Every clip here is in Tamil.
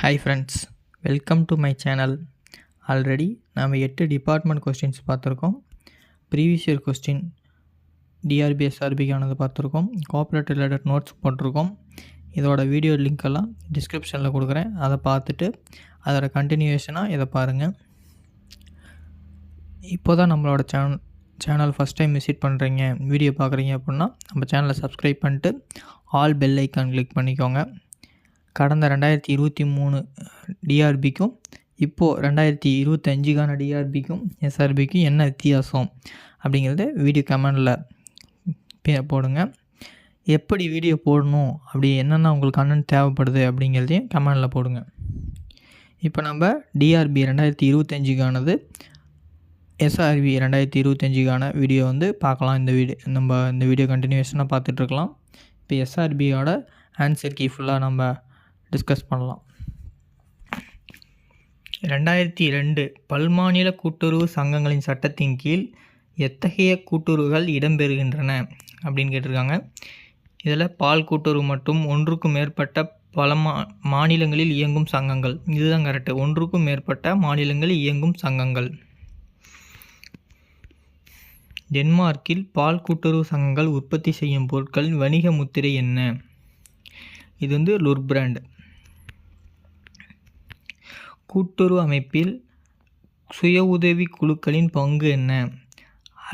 Hi friends, welcome to my channel. Already நாம் 8 டிபார்ட்மெண்ட் கொஸ்டின்ஸ் பார்த்துருக்கோம். ப்ரீவியஸ் இயர் கொஸ்டின் டிஆர்பி எஸ்ஆர்பிக்கானது பார்த்துருக்கோம். கோஆப்ரேட் ரிலேட்டட் நோட்ஸ் போட்டிருக்கோம். இதோட வீடியோ லிங்க்கெல்லாம் டிஸ்கிரிப்ஷனில் கொடுக்குறேன். அதை பார்த்துட்டு அதோட கண்டினியூவேஷனாக இதை பாருங்கள். இப்போ தான் நம்மளோட சேனல் ஃபஸ்ட் டைம் விசிட் பண்ணுறீங்க, வீடியோ பார்க்குறீங்க அப்படின்னா நம்ம சேனலை சப்ஸ்கிரைப் பண்ணிட்டு ஆல் பெல் ஐக்கான் கிளிக் பண்ணிக்கோங்க. கடந்த 2023 டிஆர்பிக்கும் இப்போது 2025க்கான டிஆர்பிக்கும் எஸ்ஆர்பிக்கும் என்ன வித்தியாசம் அப்படிங்கிறத வீடியோ கமெண்டில் போடுங்க. எப்படி வீடியோ போடணும், அப்படி என்னென்ன உங்களுக்கு கண்டென்ட் தேவைப்படுது அப்படிங்கிறதையும் கமெண்டில் போடுங்க. இப்போ நம்ம டிஆர்பி 2025க்கானது எஸ்ஆர்பி 2025க்கான வீடியோ பார்க்கலாம். இந்த வீடியோ கண்டினியூஷனாக பார்த்துட்ருக்கலாம். இப்போ எஸ்ஆர்பியோட ஆன்சர் கீ ஃபுல்லாக நம்ம டிஸ்கஸ் பண்ணலாம். 2002 பல்மாநில கூட்டுறவு சங்கங்களின் சட்டத்தின் கீழ் எத்தகைய கூட்டுறவுகள் இடம்பெறுகின்றன அப்படின்னு கேட்டிருக்காங்க. இதில் பால் கூட்டுறவு மற்றும் ஒன்றுக்கும் மேற்பட்ட பல மாநிலங்களில் இயங்கும் சங்கங்கள், இதுதான் கரெக்டு. ஒன்றுக்கும் மேற்பட்ட மாநிலங்களில் இயங்கும் சங்கங்கள். டென்மார்க்கில் பால் கூட்டுறவு சங்கங்கள் உற்பத்தி செய்யும் பொருட்களின் வணிக முத்திரை என்ன? இது லுர் பிராண்ட். கூட்டுறவு அமைப்பில் சுய உதவி குழுக்களின் பங்கு என்ன?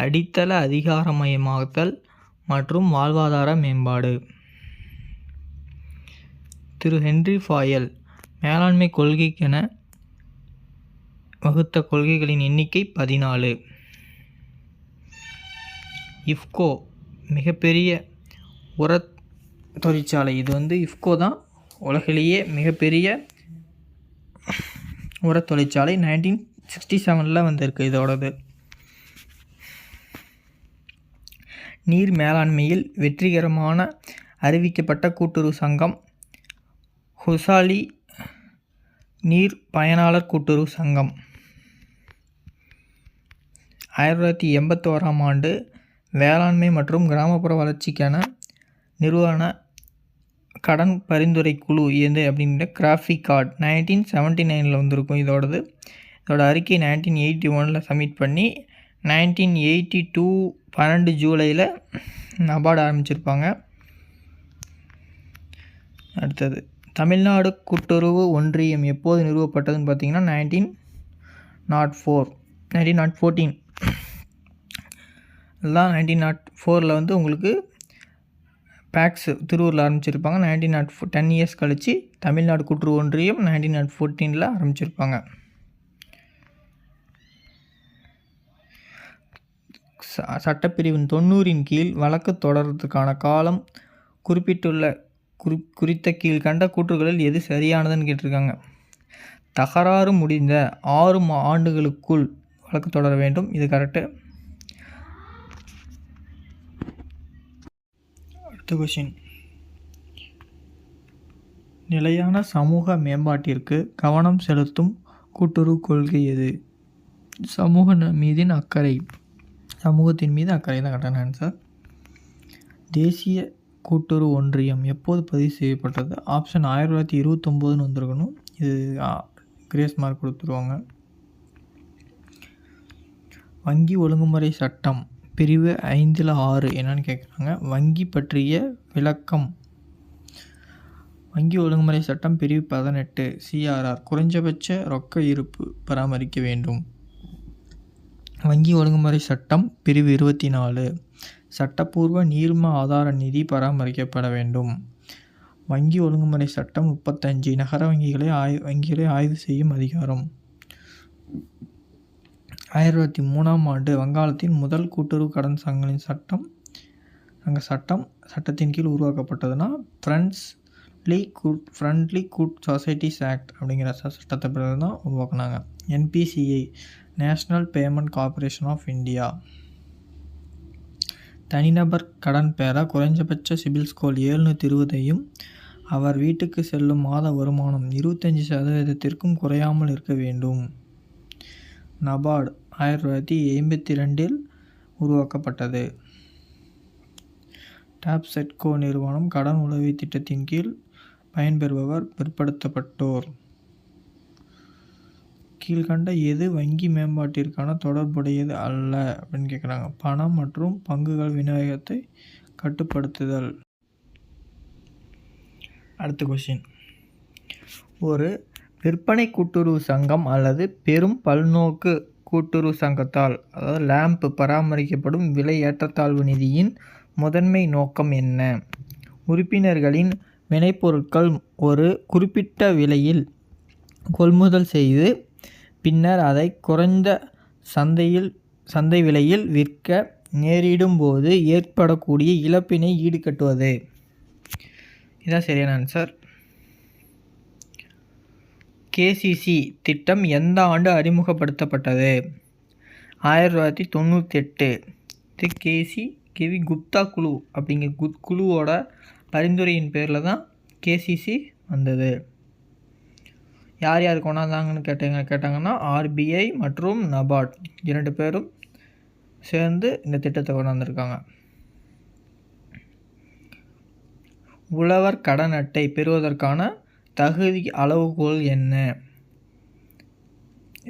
அடித்தள அதிகாரமயமாக்கல் மற்றும் வாழ்வாதார மேம்பாடு. திரு ஹென்றி ஃபாயல் மேலாண்மை கொள்கைக்கென வகுத்த கொள்கைகளின் எண்ணிக்கை 14. இஃப்கோ மிகப்பெரிய உர தொழிற்சாலை. இது இஃப்கோ தான் உலகிலேயே மிகப்பெரிய உர தொழிற்சாலை. 1967 வந்திருக்கு இதோடது. நீர் மேலாண்மையில் வெற்றிகரமான அறிவிக்கப்பட்ட கூட்டுறவு சங்கம் ஹுசாலி நீர் பயனாளர் கூட்டுறவு சங்கம். 1981ஆம் ஆண்டு வேளாண்மை மற்றும் கிராமப்புற வளர்ச்சிக்கான நிறுவன கடன் பரிந்துரை குழு எது அப்படிங்கிற கிராஃபிக் கார்டு 1979 வந்திருக்கும் இதோட அறிக்கை 1981 சப்மிட் பண்ணி 1982 12 ஜூலையில் நபார்டு ஆரம்பிச்சிருப்பாங்க. அடுத்தது தமிழ்நாடு கூட்டுறவு ஒன்றியம் எப்போது நிறுவப்பட்டதுன்னு பார்த்தீங்கன்னா 1914 எல்லாம் 1904 உங்களுக்கு பேக்ஸ் திருவூரில் ஆரம்பிச்சிருப்பாங்க. 10 இயர்ஸ் கழித்து தமிழ்நாடு கூட்டுறவு ஒன்றியம் 1914 ஆரம்பிச்சிருப்பாங்க. சட்டப்பிரிவின் 90 கீழ் வழக்கு தொடர்றதுக்கான காலம் குறித்த கீழ்கண்ட கூற்றுகளில் எது சரியானதுன்னு கேட்டிருக்காங்க. தகராறு முடிந்த 6 ஆண்டுகளுக்குள் வழக்கு தொடர வேண்டும், இது கரெக்டு. கொஷின், நிலையான சமூக மேம்பாட்டிற்கு கவனம் செலுத்தும் கூட்டுறவு கொள்கை எது? சமூகத்தின் மீது அக்கறை தான் கரெக்டான ஆன்சர். தேசிய கூட்டுறவு ஒன்றியம் எப்போது பதிவு செய்யப்பட்டது? ஆப்ஷன் 1929 வந்திருக்கணும். இது கிரேஸ் மார்க் கொடுத்துருவாங்க. வங்கி ஒழுங்குமுறை சட்டம் பிரிவு 5(6) என்னன்னு கேட்குறாங்க. வங்கி பற்றிய விளக்கம். வங்கி ஒழுங்குமுறை சட்டம் பிரிவு 18 CRR குறைஞ்சபட்ச ரொக்க இருப்பு பராமரிக்க வேண்டும். வங்கி ஒழுங்குமுறை சட்டம் பிரிவு 24 சட்டப்பூர்வ நீர்ம ஆதார நிதி பராமரிக்கப்பட வேண்டும். வங்கி ஒழுங்குமுறை சட்டம் 35 நகர வங்கிகளை ஆய்வு செய்யும் அதிகாரம். 2003ஆம் ஆண்டு வங்காளத்தின் முதல் கூட்டுறவு கடன் சங்கங்களின் சட்டத்தின் கீழ் உருவாக்கப்பட்டதுன்னா ஃப்ரெண்ட்லி குட் சொசைட்டிஸ் ஆக்ட் அப்படிங்கிற சட்டத்தை பிறகு தான் உருவாக்குனாங்க. NPCI national payment corporation of India. தனிநபர் கடன் பெற குறைஞ்சபட்ச சிபில் ஸ்கோர் 720ஐயும் அவர் வீட்டுக்கு செல்லும் மாத வருமானம் 25% குறையாமல் இருக்க வேண்டும். நபார்டு 1982 உருவாக்கப்பட்டது. டாப்செட்கோ நிறுவனம் கடன் உதவி திட்டத்தின் கீழ் பயன்பெறுபவர் பிற்படுத்தப்பட்டோர். கீழ்கண்ட எது வங்கி மேம்பாட்டிற்கான தொடர்புடையது அல்ல அப்படின்னு கேட்குறாங்க. பணம் மற்றும் பங்குகள் விநியோகத்தை கட்டுப்படுத்துதல். அடுத்த கொஸ்டின். ஒரு விற்பனை கூட்டுறவு சங்கம் அல்லது பெரும் பல்நோக்கு கூட்டுறவு சங்கத்தால் அதாவது லேம்ப் பராமரிக்கப்படும் விலை ஏற்றத்தாழ்வு நிதியின் முதன்மை நோக்கம் என்ன? உறுப்பினர்களின் வினைப்பொருட்கள் ஒரு குறிப்பிட்ட விலையில் கொள்முதல் செய்து பின்னர் அதை குறைந்த சந்தை விலையில் விற்க நேரிடும் போது ஏற்படக்கூடிய இழப்பினை ஈடுகட்டுவது. இதுதான் சரியான ஆன்சர். கேசிசி திட்டம் எந்த ஆண்டு அறிமுகப்படுத்தப்பட்டது? 1998. இது கேவி குப்தா குழு அப்படிங்கிற குழுவோட பரிந்துரையின் பேரில் தான் கேசிசி வந்தது. யார் யார் கொண்டாந்தாங்கன்னு கேட்டாங்கன்னா ஆர்பிஐ மற்றும் நபார்ட் 2 பேரும் சேர்ந்து இந்த திட்டத்தை கொண்டாந்துருக்காங்க. உழவர் கடன் அட்டை பெறுவதற்கான தகுதி அளவுகோல் என்ன?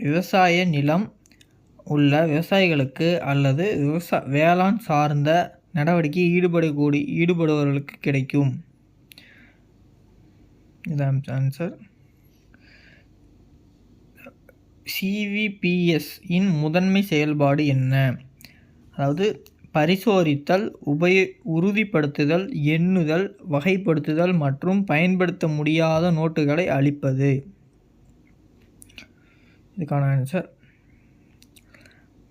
விவசாய நிலம் உள்ள விவசாயிகளுக்கு அல்லது வேளாண் சார்ந்த நடவடிக்கை ஈடுபடுபவர்களுக்கு கிடைக்கும். இதான் ஆன்சர். சிவிபிஎஸ் இன் முதன்மை செயல்பாடு என்ன? அதாவது பரிசோதித்தல், உறுதிப்படுத்துதல், எண்ணுதல், வகைப்படுத்துதல் மற்றும் பயன்படுத்த முடியாத நோட்டுகளை அளிப்பது. இதுக்கான ஆன்சர்.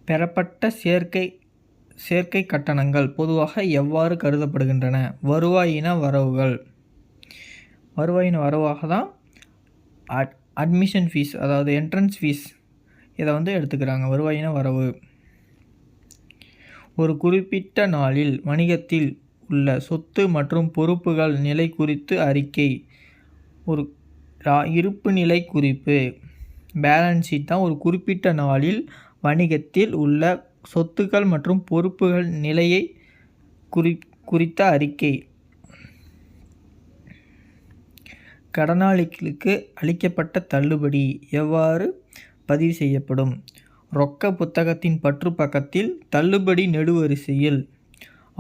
பெறப்பட்ட சேர்க்கை கட்டணங்கள் பொதுவாக எவ்வாறு கருதப்படுகின்றன? வருவாயின வரவுகள். வருவாயின வரவாக தான் அட்மிஷன் ஃபீஸ் அதாவது என்ட்ரன்ஸ் ஃபீஸ் இதை எடுத்துக்கிறாங்க. வருவாயின வரவு. ஒரு குறிப்பிட்ட நாளில் வணிகத்தில் உள்ள சொத்து மற்றும் பொறுப்புகள் நிலை குறித்து அறிக்கை. ஒரு இருப்பு நிலை குறிப்பு பேலன்ஸ் ஷீட் தான் ஒரு குறிப்பிட்ட நாளில் வணிகத்தில் உள்ள சொத்துக்கள் மற்றும் பொறுப்புகள் நிலையை குறித்த அறிக்கை. கடனாளிகளுக்கு அளிக்கப்பட்ட தள்ளுபடி எவ்வாறு பதிவு செய்யப்படும்? ரொக்க புத்தகத்தின் பற்று பக்கத்தில் தள்ளுபடி நெடுவரிசையில்.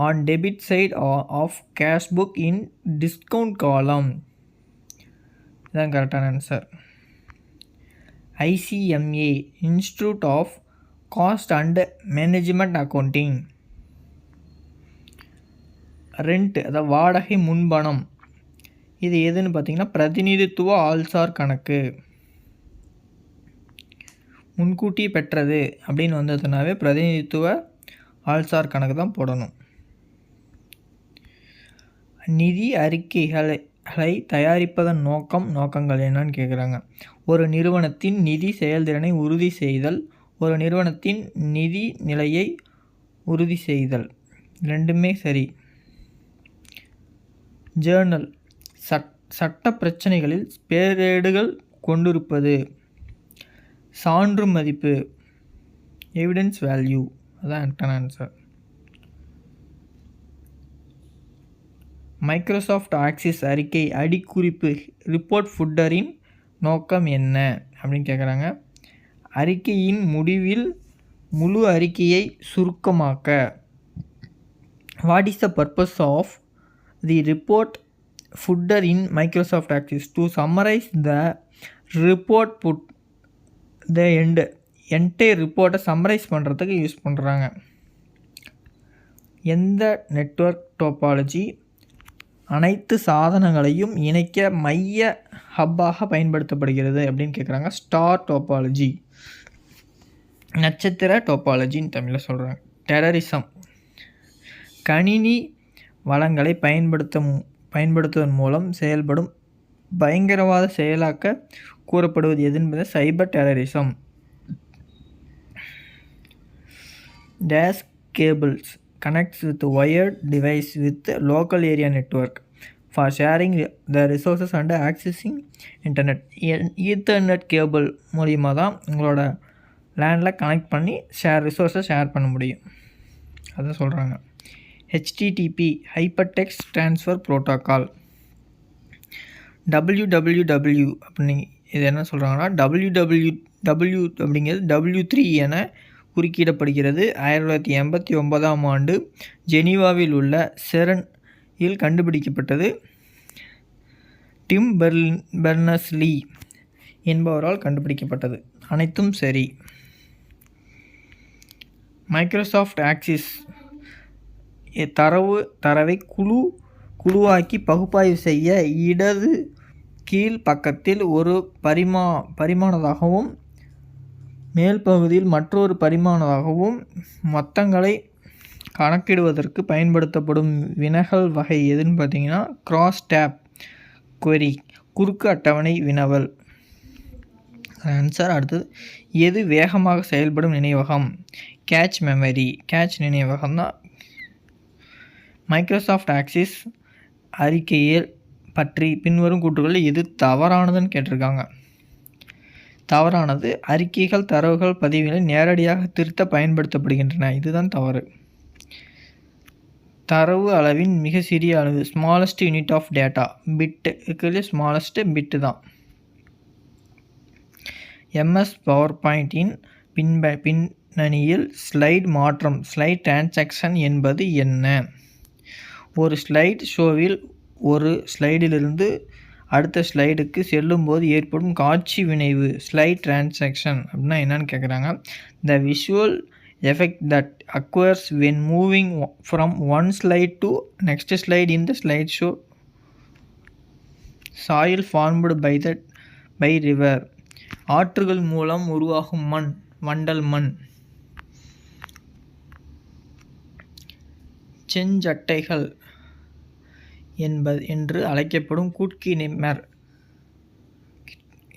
On debit side of cash book in discount column. இதுதான் கரெக்டான answer. ICMA institute of cost and management accounting. Rent அதாவது வாடகை முன்பணம். இது எதுன்னு பார்த்தீங்கன்னா பிரதிநிதித்துவ ஆள்சார் கணக்கு. முன்கூட்டி பெற்றது அப்படின்னு வந்ததுனாவே பிரதிநிதித்துவ ஆள்சார் கணக்கு தான் போடணும். நிதி அறிக்கைகளை தயாரிப்பதன் நோக்கங்கள் என்னன்னு கேட்குறாங்க. ஒரு நிறுவனத்தின் நிதி செயல்திறனை உறுதி செய்தல், ஒரு நிறுவனத்தின் நிதி நிலையை உறுதி செய்தல். ரெண்டுமே சரி. ஜேர்னல் சட்ட பிரச்சனைகளில் பேரேடுகள் கொண்டிருப்பது. சான்று மதிப்பு எவிடன்ஸ் வேல்யூ. அதான் கரெக்டான ஆன்சர். மைக்ரோசாஃப்ட் ஆக்சிஸ் அறிக்கை அடிக்குறிப்பு ரிப்போர்ட் ஃபுட்டரின் நோக்கம் என்ன அப்படின்னு கேட்குறாங்க. அறிக்கையின் முடிவில் முழு அறிக்கையை சுருக்கமாக்க. What is the purpose of the report footer in Microsoft Access? To summarize the report, put the entire ரிப்போர்ட்டை சம்மரைஸ் பண்ணுறதுக்கு யூஸ் பண்ணுறாங்க. எந்த நெட்வொர்க் டோபாலஜி அனைத்து சாதனங்களையும் இணைக்க மைய ஹப்பாக பயன்படுத்தப்படுகிறது அப்படின்னு கேட்குறாங்க. Star topology. நட்சத்திர டோபாலஜின்னு தமிழில் சொல்கிறாங்க. டெரரிசம் கணினி வளங்களை பயன்படுத்துவதன் மூலம் செயல்படும் பயங்கரவாத செயலாக்க கூறப்படுவது எது என்பது cyber terrorism. Dash cables connects with wired device with local area network for sharing the resources and accessing internet. Ethernet cable மூலிமா தான் உங்களோட லேண்டில் கனெக்ட் பண்ணி ரிசோர்ஸை ஷேர் பண்ண முடியும். அதான் சொல்கிறாங்க. HTTP hyper text transfer protocol. WWW அப்படின்னு இது என்ன சொல்கிறாங்கன்னா WWW அப்படிங்கிறது W3 என குறுக்கிடப்படுகிறது. 1989ஆம் ஆண்டு ஜெனீவாவில் உள்ள செரன்-இல் கண்டுபிடிக்கப்பட்டது. டிம் பெர்னர்ஸ்-லீ என்பவரால் கண்டுபிடிக்கப்பட்டது. அனைத்தும் சரி. மைக்ரோசாஃப்ட் ஆக்சிஸ் தரவை குழுவாக்கி பகுப்பாய்வு செய்ய இடது கீழ் பக்கத்தில் ஒரு பரிமாணதாகவும் மேல் பகுதியில் மற்றொரு பரிமாணதாகவும் மொத்தங்களை கணக்கிடுவதற்கு பயன்படுத்தப்படும் வினகல் வகை எதுன்னு பார்த்தீங்கன்னா கிராஸ் டேப் query, குறுக்கு அட்டவணை வினவல். ஆன்சர். அடுத்தது, எது வேகமாக செயல்படும் நினைவகம்? Cache memory. கேட்ச் நினைவகம் தான். மைக்ரோசாஃப்ட் ஆக்சிஸ் அறிக்கையை பற்றி பின்வரும் கூற்றுகளில் எது தவறானதுன்னு கேட்டிருக்காங்க. தவறானது. அறிக்கைகள் தரவுகள் பதிவுகளை நேரடியாக திருத்த பயன்படுத்தப்படுகின்றன. இதுதான் தவறு. தரவு அளவின் மிக சிறிய அளவு smallest unit of data bit இருக்கிறதுலே ஸ்மாலஸ்ட் பிட்டு தான். MS பவர்பாயிண்டின் பின்னணியில் ஸ்லைட் மாற்றம் ஸ்லைட் டிரான்சாக்ஷன் என்பது என்ன? ஒரு ஸ்லைட் ஷோவில் ஒரு ஸ்லைடிலிருந்து அடுத்த ஸ்லைடுக்கு செல்லும்போது ஏற்படும் காட்சி வினைவு ஸ்லைட் டிரான்சாக்ஷன் அப்படின்னா என்னன்னு கேட்குறாங்க. த visual effect that occurs when moving from one slide to next slide in the slideshow. Soil formed by river. ஆற்றுகள் மூலம் உருவாகும் மண் வண்டல் மண். செஞ்சட்டைகள் என்று அழைக்கப்படும் குட்கினிமர்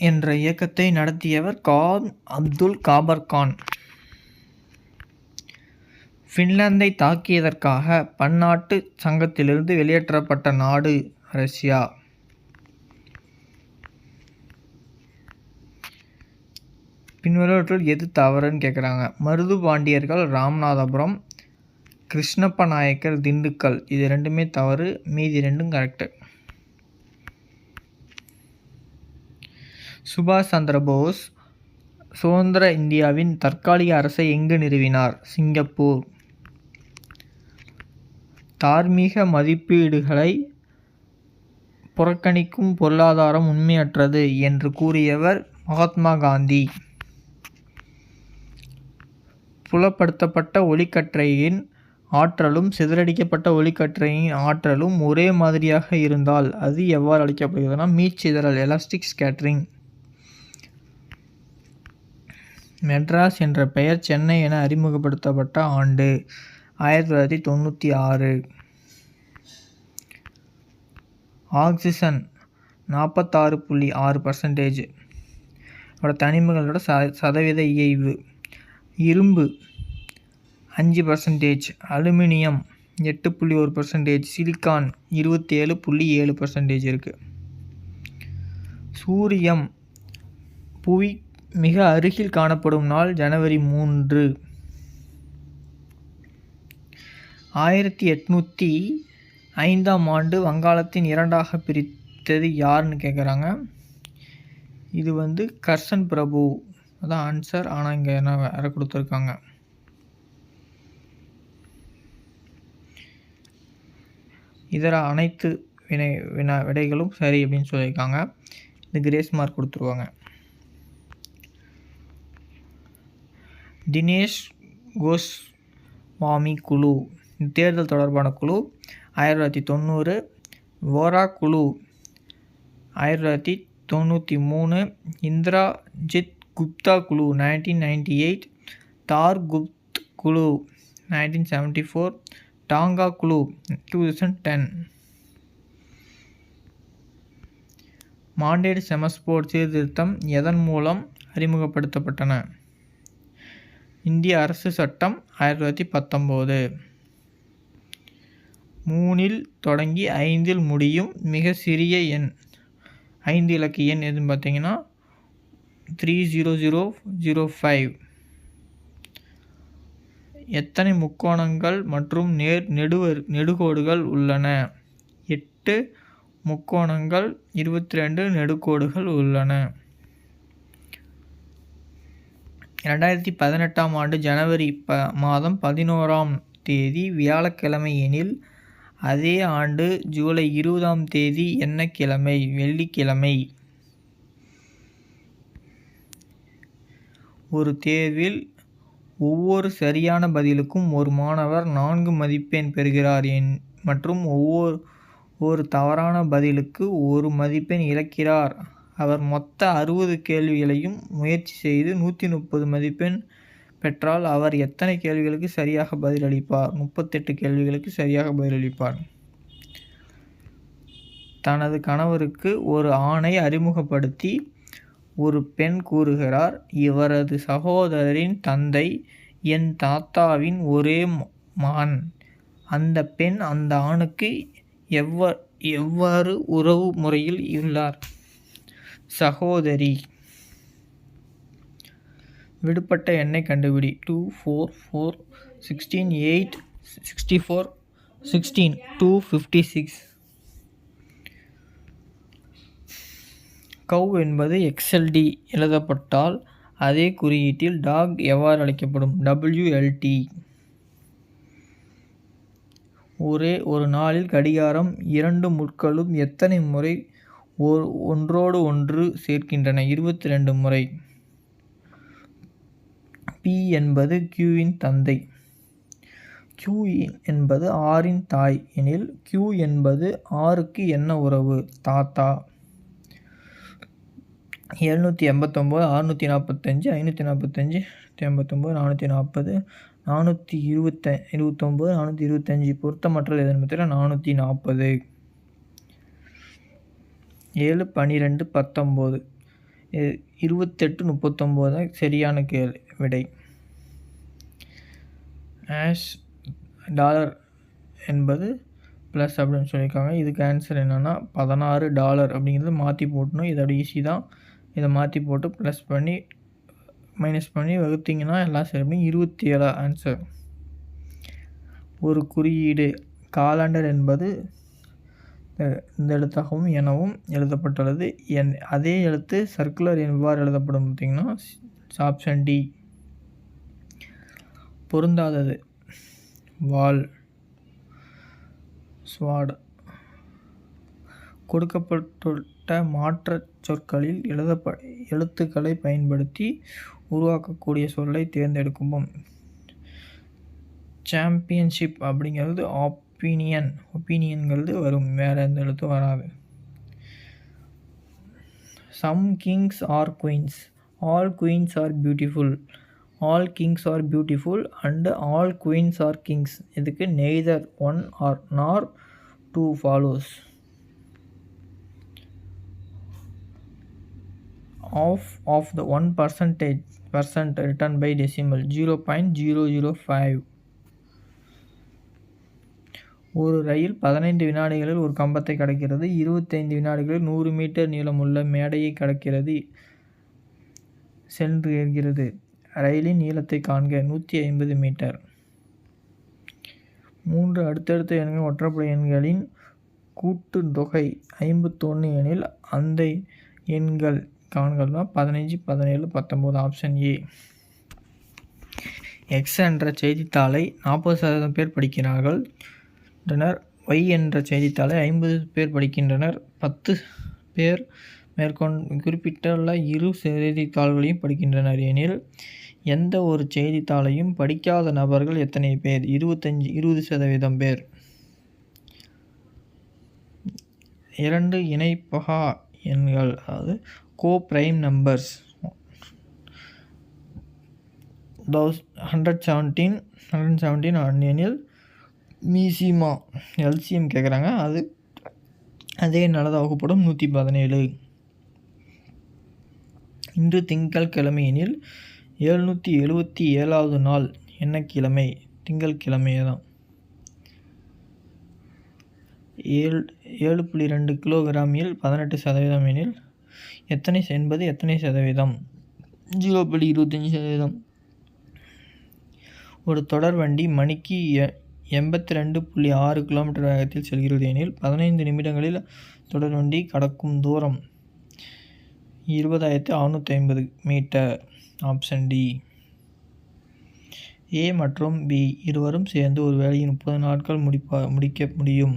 என்ற இயக்கத்தை நடத்தியவர் கான் அப்துல் காபர் கான். ஃபின்லாந்தை தாக்கியதற்காக பன்னாட்டு சங்கத்திலிருந்து வெளியேற்றப்பட்ட நாடு ரஷ்யா. பின்வருவற்றுள் எது தவறுன்னு கேட்குறாங்க. மருது பாண்டியர்கள் ராமநாதபுரம், கிருஷ்ணப்ப நாயக்கர் திண்டுக்கல். இது ரெண்டுமே தவறு, மீதி ரெண்டும் கரெக்டு. சுபாஷ் சந்திர போஸ் சுதந்திர இந்தியாவின் தற்காலிக அரசை எங்கு நிறுவினார்? சிங்கப்பூர். தார்மீக மதிப்பீடுகளை புறக்கணிக்கும் பொருளாதாரம் உண்மையற்றது என்று கூறியவர் மகாத்மா காந்தி. புலப்படுத்தப்பட்ட ஒளிக்கற்றையின் ஆற்றலும் சிதறடிக்கப்பட்ட ஒளிக்கற்றையின் ஆற்றலும் ஒரே மாதிரியாக இருந்தால் அது எவ்வாறு அழைக்கப்படுகிறதுனா மீச்சிதறல் எலாஸ்டிக் ஸ்கேட்டரிங். மெட்ராஸ் என்ற பெயர் சென்னை என அறிமுகப்படுத்தப்பட்ட ஆண்டு 1996. ஆக்சிஜன் 46.6%. தனிமங்களோட சதவீத இயைவு. இரும்பு 5%, அலுமினியம் 8.1%, சிலிக்கான் 27.7% இருக்குது. சூரியன் புவி மிக அருகில் காணப்படும் நாள் ஜனவரி 3. 1805ஆம் ஆண்டு வங்காளத்தின் இரண்டாக பிரித்தது யாருன்னு கேட்குறாங்க. இது கர்சன் பிரபு அதான் ஆன்சர். ஆனால் இங்கே என்ன வேறு கொடுத்துருக்காங்க. இதர அனைத்து விடைகளும் சரி அப்படின்னு சொல்லியிருக்காங்க. இது கிரேஸ் மார்க் கொடுத்துருவாங்க. தினேஷ் கோஸ்வாமி குழு தேர்தல் தொடர்பான குழு 1990. வோரா குழு 1993. இந்திராஜித் குப்தா குழு 1998. தார் குப்த் குழு 1974. டாங்கா குழு 2010. மாண்டேட் செமஸ்போர்ட் சீர்திருத்தம் எதன் மூலம் அறிமுகப்படுத்தப்பட்டன? இந்திய அரசு சட்டம் 1919. 3இல் தொடங்கி 5இல் முடியும் மிக சிறிய எண் 5 இலக்க எண் எதுன்னு பார்த்தீங்கன்னா 30005. எத்தனை முக்கோணங்கள் மற்றும் நெடுகோடுகள் உள்ளன? 8 முக்கோணங்கள் 22 நெடுகோடுகள் உள்ளன. 2018ஆம் ஆண்டு ஜனவரி மாதம் 11ஆம் தேதி வியாழக்கிழமை எனில் அதே ஆண்டு ஜூலை 20ஆம் தேதி என்ன கிழமை? வெள்ளிக்கிழமை. ஒரு தேர்வில் ஒவ்வொரு சரியான பதிலுக்கும் ஒரு மாணவர் 4 மதிப்பெண் பெறுகிறார் மற்றும் ஒவ்வொரு தவறான பதிலுக்கு 1 மதிப்பெண் இழக்கிறார். அவர் மொத்த 60 கேள்விகளையும் முயற்சி செய்து 130 மதிப்பெண் பெற்றால் அவர் எத்தனை கேள்விகளுக்கு சரியாக பதிலளிப்பார்? 38 கேள்விகளுக்கு சரியாக பதிலளிப்பார். தனது கணவருக்கு ஒரு ஆணை அறிமுகப்படுத்தி ஒரு பெண் கூறுகிறார், இவரது சகோதரரின் தந்தை என் தாத்தாவின் ஒரே மகன். அந்த பெண் அந்த ஆணுக்கு எவ்வாறு உறவு முறையில் உள்ளார்? சகோதரி. விடுபட்ட எண்ணை கண்டுபிடி. 2 4 4 16 8 64 16 256. கவ் என்பது XLD எழுதப்பட்டால் அதே குறியீட்டில் டாக் எவ்வாறு அழைக்கப்படும்? WLT. ஒரு நாளில் கடிகாரம் 2 முட்களும் எத்தனை முறை ஒன்றோடு ஒன்று சேர்க்கின்றன? 22 முறை. P என்பது Qவின் தந்தை. Q என்பது Rஇன் தாய் எனில் Q என்பது Rக்கு என்ன உறவு? தாத்தா. 789 645 545 589 440 429 425 பொருத்தமற்ற எதன் முத்திரை 440. 7 12 19 28 39 சரியான விடை. டாலர் என்பது ப்ளஸ் அப்படின்னு சொல்லியிருக்காங்க. இதுக்கு ஆன்சர் என்னென்னா $16 அப்படிங்கிறது மாற்றி போட்டணும். இதோட ஈஸி தான். இதை மாற்றி போட்டு ப்ளஸ் பண்ணி மைனஸ் பண்ணி வகுத்திங்கன்னா எல்லாம் சரி. 27 ஆன்சர். ஒரு குறியீடு. காலண்டர் என்பது இந்த எழுத்தாகவும் எனவும் எழுதப்பட்டுள்ளது. அதே எழுத்து சர்க்குலர் எவ்வாறு எழுதப்படும் பார்த்திங்கன்னா ஆப்ஷன் டி. பொருந்தாதது. வால், ஸ்வாட். கொடுக்கப்பட்ட மாற்றச் சொற்களில் எழுத்துக்களை பயன்படுத்தி உருவாக்கக்கூடிய சொல்லை தேர்ந்தெடுக்கவும். சாம்பியன்ஷிப் அப்படிங்கிறது ஒப்பீனியன்கிறது வரும், வேறு எந்த எழுத்தும் வராது. Some kings are queens. All queens are beautiful. All kings are beautiful and all queens are kings. இதுக்கு neither one or nor two follows. of the 1% written by decimal 0.005. ஒரு ரயில் 15 வினாடிகளில் ஒரு கம்பத்தை கடக்கிறது. 25 வினாடிகளில் 100 மீட்டர் நீளமுள்ள மேடையை கடக்கிறது சென்று ஏறுகிறது. ரயிலின் நீளத்தை காண்க. 150 மீட்டர். 3 அடுத்தடுத்த எண்கள் ஒற்றைப்படை எண்களின் கூட்டுத்தொகை 51 எனில் அந்த எண்கள் காண்கள்னா 15 17 19. Option A. எக்ஸ் என்ற செய்தித்தாளை 40% பேர் படிக்கிறார்கள். ஒய் என்ற செய்தித்தாளை 50 பேர் படிக்கின்றனர். 10 பேர் குறிப்பிட்டுள்ள இரு செய்தித்தாள்களையும் படிக்கின்றனர் எனில் எந்த ஒரு செய்தித்தாளையும் படிக்காத நபர்கள் எத்தனை பேர்? 20% பேர். 2 இணைப்பகா எண்கள் அதாவது co-prime numbers 117 எனில் மீசிமா எல்சிஎம் கேட்குறாங்க. அதே நல்லதாக வகுப்படும் 117. இன்று திங்கட்கிழமை எனில் 777வது நாள் என்ன கிழமை? திங்கட்கிழமையே தான். 7.2 கிலோகிராமில் 18% எனில் என்பது எத்தனை சதவீதம்? 0.25%. ஒரு தொடர் வண்டி மணிக்கு 82.6 கிலோமீட்டர் வேகத்தில் செல்கிறது எனில் 15 நிமிடங்களில் தொடர் வண்டி கடக்கும் தூரம் 20,650 மீட்டர். Option D. ஏ மற்றும் பி இருவரும் சேர்ந்து ஒரு வேலையை 30 நாட்கள் முடிக்க முடியும்.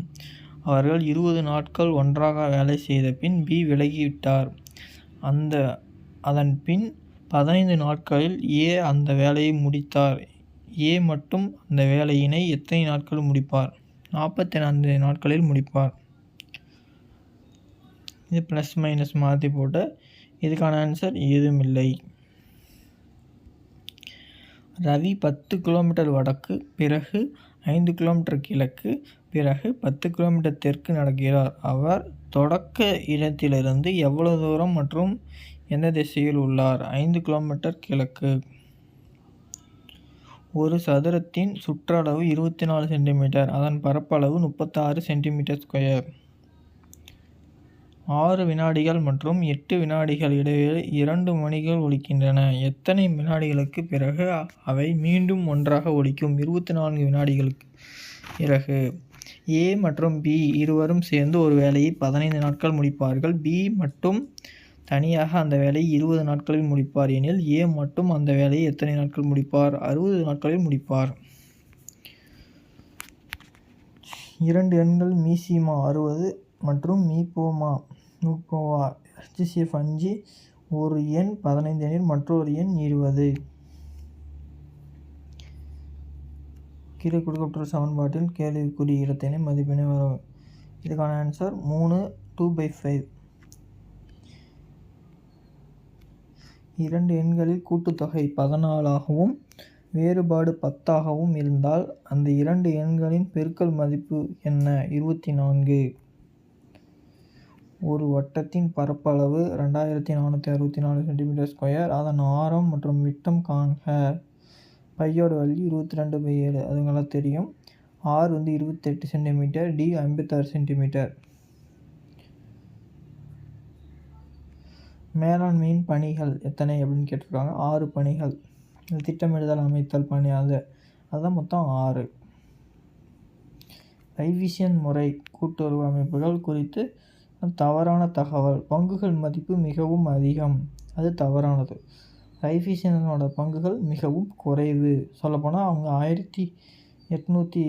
அவர்கள் 20 நாட்கள் ஒன்றாக வேலை செய்த பின் பி விலகிவிட்டார். அதன் பின் 15 நாட்களில் ஏ அந்த வேலையை முடித்தார். ஏ மட்டும் அந்த வேலையினை எத்தனை நாட்களில் முடிப்பார்? 44 நாட்களில் முடிப்பார். இது ப்ளஸ் மைனஸ் மாற்றி போட்டு இதுக்கான ஆன்சர் ஏதும் இல்லை. ரவி 10 கிலோமீட்டர் வடக்கு, பிறகு 5 கிலோமீட்டர் கிழக்கு, பிறகு 10 கிலோமீட்டர் தெற்கு நடக்கிறார். அவர் தொடக்க இடத்திலிருந்து எவ்வளவு தூரம் மற்றும் எந்த திசையில் உள்ளார்? 5 கிலோமீட்டர் கிழக்கு. ஒரு சதுரத்தின் சுற்றளவு 24 சென்டிமீட்டர். அதன் பரப்பளவு 36 சென்டிமீட்டர் ஸ்கொயர். 6 வினாடிகள் மற்றும் 8 வினாடிகள் இடையே 2 மணிகள் ஒலிக்கின்றன. எத்தனை வினாடிகளுக்கு பிறகு அவை மீண்டும் ஒன்றாக ஒலிக்கும்? 24 வினாடிகளுக்கு பிறகு. ஏ மற்றும் பி இருவரும் சேர்ந்து ஒரு வேலையை 15 நாட்கள் முடிப்பார்கள். பி மட்டும் தனியாக அந்த வேலையை 20 நாட்களில் முடிப்பார் எனில் ஏ மட்டும் அந்த வேலையை எத்தனை நாட்கள் முடிப்பார்? 60 நாட்களில் முடிப்பார். 2 எண்கள் மீசிமா 60 மற்றும் மீப்போமா 100. HCF 5. ஒரு எண் 15 எனில் மற்றொரு எண் 20. கீழே கொடுக்கப்பட்ட சமன்பாட்டில் கேள்விக்குறி இடத்தினை மதிப்பினை வரும். இதுக்கான ஆன்சர் 3 2/5. 2 எண்களில் கூட்டுத்தொகை 14ஆகவும் வேறுபாடு 10ஆகவும் இருந்தால் அந்த 2 எண்களின் பெருக்கல் மதிப்பு என்ன? 24. ஒரு வட்டத்தின் பரப்பளவு 2464 சென்டிமீட்டர் ஸ்கொயர். அதன் ஆரம் மற்றும் விட்டம் காண்க. பையோட வேல்யூ 22/7. அதுங்களாம் தெரியும். R 28 centimetre, D 56 centimetre. மேலாண்மையின் பணிகள் எத்தனை அப்படின்னு கேட்டிருக்காங்க. 6 பணிகள். திட்டமிடுதல், அமைத்தல் பணி அதுதான் மொத்தம் 6. ரைவிஷன் முறை கூட்டுறவு அமைப்புகள் குறித்து தவறான தகவல். பங்குகள் மதிப்பு மிகவும் அதிகம், அது தவறானது. ரைவிஷனோட பங்குகள் மிகவும் குறைவு. சொல்லப்போனால் அவங்க 1870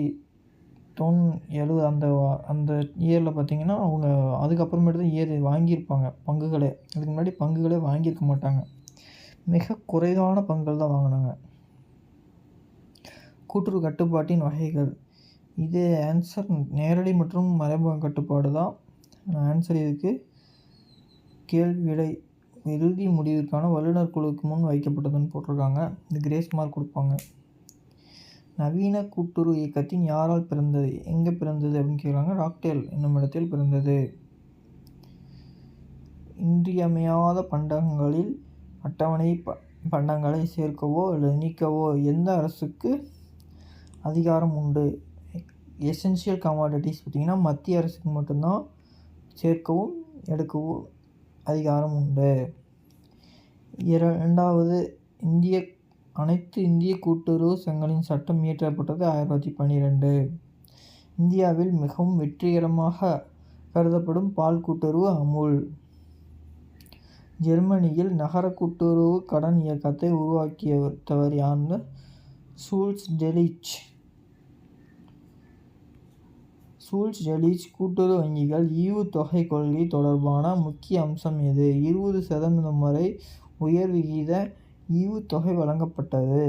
அந்த இயரில் பார்த்திங்கன்னா அவங்க அதுக்கப்புறமேட்டு தான் இயர் வாங்கியிருப்பாங்க பங்குகளே. அதுக்கு முன்னாடி பங்குகளே வாங்கியிருக்க மாட்டாங்க. மிக குறைவான பங்குகள் தான் வாங்கினாங்க. கூட்டுறவு கட்டுப்பாட்டின் வகைகள். இது ஆன்சர் நேரடி மற்றும் மறைமுக கட்டுப்பாடு தான் ஆன்சர். இதுக்கு கேள்வி விடை இறுதி முடிவிற்கான வல்லுநர் குழுவுக்கு முன் வைக்கப்பட்டதுன்னு போட்டிருக்காங்க. இது கிரேஸ் மார்க் கொடுப்பாங்க. நவீன கூட்டுறவு இயக்கத்தின் யாரால் பிறந்தது? எங்கே பிறந்தது அப்படின்னு கேட்குறாங்க. ராக்டேல் என்னும் இடத்தில் பிறந்தது. இன்றியமையாத பண்டங்களில் அட்டவணை பண்டங்களை சேர்க்கவோ அல்லது நீக்கவோ எந்த அரசுக்கு அதிகாரம் உண்டு? எசென்ஷியல் கமாடிட்டிஸ் பார்த்திங்கன்னா மத்திய அரசுக்கு மட்டும்தான் சேர்க்கவும் எடுக்கவும் அதிகாரம் உண்டு. 2வது அனைத்து இந்திய கூட்டுறவு சங்கங்களின் சட்டம் இயற்றப்பட்டது 1912. இந்தியாவில் மிகவும் வெற்றிகரமாக கருதப்படும் பால் கூட்டுறவு அமுல். ஜெர்மனியில் நகர கூட்டுறவு கடன் இயக்கத்தை உருவாக்கியவர் யாருன்னு? சூல்ஸ் டெலிச். கூட்டுறவு வங்கிகள் ஈவுத்தொகை கொள்கை தொடர்பான முக்கிய அம்சம் எது? 20% வரை உயர் விகித ஈவுத்தொகை வழங்கப்பட்டது.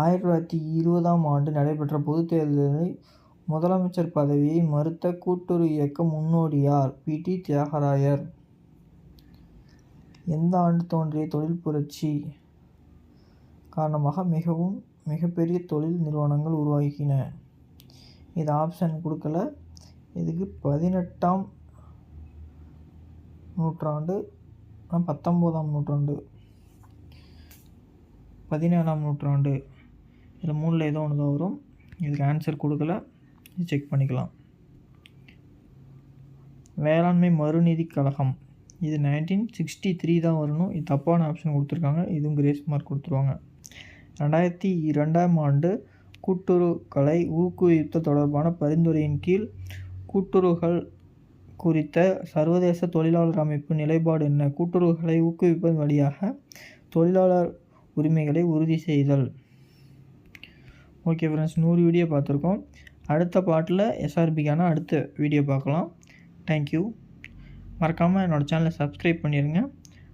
1920 நடைபெற்ற பொதுத் தேர்தலில் முதலமைச்சர் பதவியை மறுத்த கூட்டுறவு இயக்க முன்னோடியார்? பி.டி. தியாகராயர். எந்த ஆண்டு தோன்றிய தொழில் புரட்சி காரணமாக மிகப்பெரிய தொழில் நிறுவனங்கள் உருவாகின? இது ஆப்ஷன் கொடுக்கல. இதுக்கு 18ஆம் நூற்றாண்டு, 19ஆம் நூற்றாண்டு, 17ஆம் நூற்றாண்டு. இதில் 3ல் ஏதோ ஒன்று தான் வரும். இதுக்கு ஆன்சர் கொடுக்கல, இது செக் பண்ணிக்கலாம். வேளாண்மை மறுநிதி கழகம். இது 1963 தான் வரணும். இது தப்பான ஆப்ஷன் கொடுத்துருக்காங்க. இதுவும் கிரேஸ் மார்க் கொடுத்துருவாங்க. 2002ஆம் ஆண்டு கூட்டுறவுகளை ஊக்குவித்தல் தொடர்பான பரிந்துரையின் கீழ் கூட்டுறவுகள் குறித்த சர்வதேச தொழிலாளர் அமைப்பு நிலைப்பாடு என்ன? கூட்டுறவுகளை ஊக்குவிப்பதன் வழியாக தொழிலாளர் உரிமைகளை உறுதி செய்தல். ஓகே ஃப்ரெண்ட்ஸ், 100 வீடியோ பார்த்துருக்கோம். அடுத்த பாட்டில் எஸ்ஆர்பிக்கான அடுத்த வீடியோ பார்க்கலாம். தேங்க்யூ. மறக்காமல் என்னோடய சேனலை சப்ஸ்கிரைப் பண்ணிடுங்க.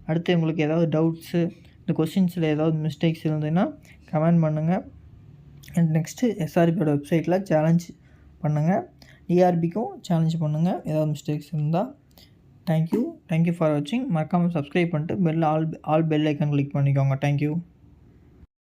அடுத்து உங்களுக்கு ஏதாவது டவுட்ஸு, இந்த கொஸ்டின்ஸில் ஏதாவது மிஸ்டேக்ஸ் இருந்ததுன்னா கமெண்ட் பண்ணுங்கள். அண்ட் நெக்ஸ்ட்டு எஸ்ஆர்பியோட வெப்சைட்டில் சேலஞ்ச் பண்ணுங்கள். டிஆர்பிக்கும் சேலஞ்ச் பண்ணுங்கள் ஏதாவது மிஸ்டேக்ஸ் இருந்தால். தேங்க்யூ ஃபார் வாட்சிங். மறக்காமல் சப்ஸ்கிரைப் பண்ணிட்டு ஆல் பெல் ஐக்கான் கிளிக் பண்ணிக்கோங்க. தேங்க்யூ.